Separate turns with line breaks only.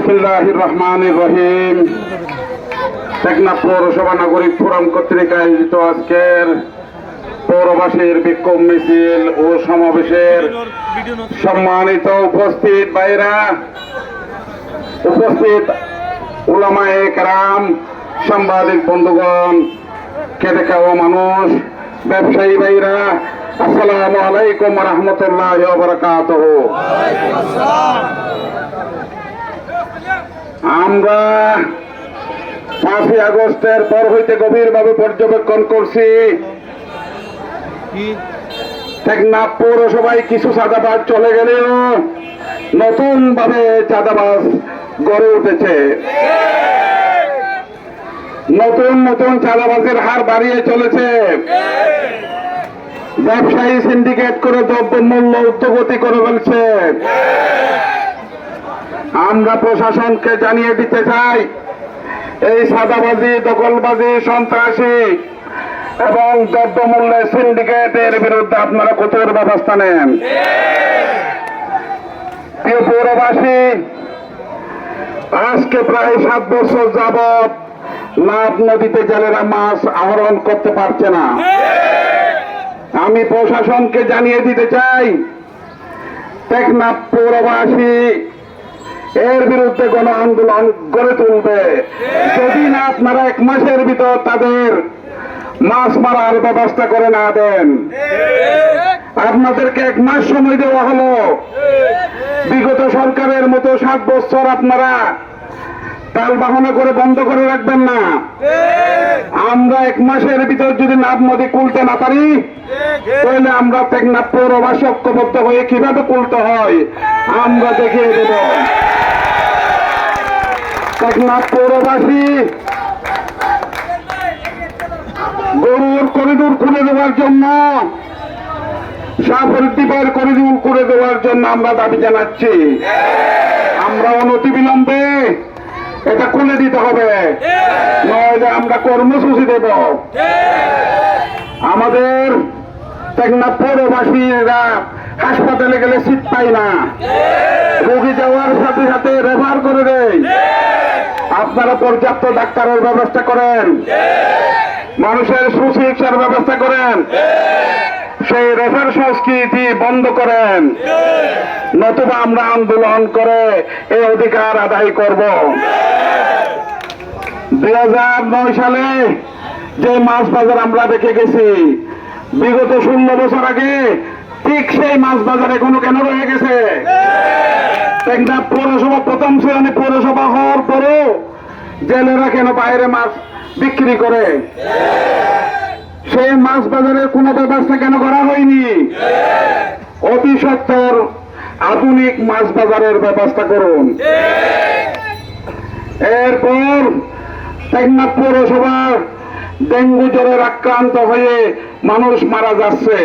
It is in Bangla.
বিসমিল্লাহির রহমানির রহিম। টেকনাফ পৌরসভা নাগরিক ফোরাম কর্তৃক আয়োজিত আজকের পৌরবাসীর বিক্ষোভ মিছিল ও সমাবেশের সম্মানিত উপস্থিত ভাইরা, উপস্থিত উলামায়ে কেরাম, সাংবাদিক বন্ধুগণ, খেটে খাওয়া মানুষ, ব্যবসায়ী ভাইরা, আসসালামু আলাইকুম ওয়া রাহমাতুল্লাহি ওয়া বারাকাতুহু। আমরা 5ই আগস্টের পর হইতে গভীরভাবে পর্যবেক্ষণ করছি টেকনাফ পৌরসভায় কিছু চাঁদাবাজ চলে গেলেও নতুন ভাবে চাঁদাবাজ গড়ে উঠেছে। নতুন নতুন চাঁদাবাজের হার বাড়িয়ে চলেছে। ব্যবসায়ী সিন্ডিকেট করে দ্রব্যমূল্য ঊর্ধ্বগতি করে ফেলছে। আমরা প্রশাসনকে জানিয়ে দিতে চাই, এই চাঁদাবাজি, দখলবাজি, সন্ত্রাসী এবং দ্রব্যমূল্যের সিন্ডিকেটের বিরুদ্ধে আপনারা কঠোর ব্যবস্থা নেন। প্রিয় পৌরবাসী, আজকে প্রায় 7 বছর যাবৎ লাভ নদীতে জেলেরা মাছ আহরণ করতে পারছে না। আমি প্রশাসনকে জানিয়ে দিতে চাই, টেকনাফ পৌরবাসী এর বিরুদ্ধে গণ আন্দোলন গড়ে তুলবে যদি না আপনারা 1 মাসের ভিতর তাদের মাছ মারার ব্যবস্থা করে না দেন। আপনাদেরকে 1 মাস সময় দেওয়া হলো। বিগত সরকারের মতো 7 বছর আপনারা তাল বাহানা করে বন্ধ করে রাখবেন না। আমরা 1 মাসের ভিতর যদি নাব নদী খুলতে না পারি, তাহলে আমরা টেকনাফ পৌরবাসী ঐক্যবদ্ধ হয়ে কিভাবে খুলতে হয় আমরা দেখিয়ে দেব। টেকনাফ পৌরবাসী গরুর করিডোর খুলে দেওয়ার জন্য, সাফল্যদ্বীপের করিডোর খুলে দেওয়ার জন্য আমরা দাবি জানাচ্ছি। আমরা অনতিবিলম্বে এটা খুলে দিতে হবে, নইলে আমরা কর্মসূচি দেব। আমাদের টেকনাফ পৌরবাসীরা হাসপাতালে গেলে সিট পায় না, রোগী যাওয়ার সাথে সাথে রেফার করে দেয়। আপনারা পর্যাপ্ত ডাক্তারের ব্যবস্থা করেন, মানুষের সুচিকিৎসার ব্যবস্থা করেন, সেই রেফার সংস্কৃতি বন্ধ করেন, নতুবা আমরা আন্দোলন করে এই অধিকার আদায় করব। 2009 সালে যে মাছ বাজার আমরা দেখে গেছি, বিগত 16 বছর আগে ঠিক সেই মাছ বাজার এখনো কেন রয়ে গেছে? টেকনাফ পৌরসভা প্রথম শ্রেণী পৌরসভা হওয়ার পরও জেলেরা কেন বাইরে মাছ বিক্রি করে? সেই মাছ বাজারের কোনো ব্যবস্থা কেন করা হয়নি? অতি সত্বর আধুনিক মাছ বাজারের ব্যবস্থা করুন। এরপর টেকনাফ পৌরসভার ডেঙ্গু জ্বরের আক্রান্ত হয়ে মানুষ মারা যাচ্ছে।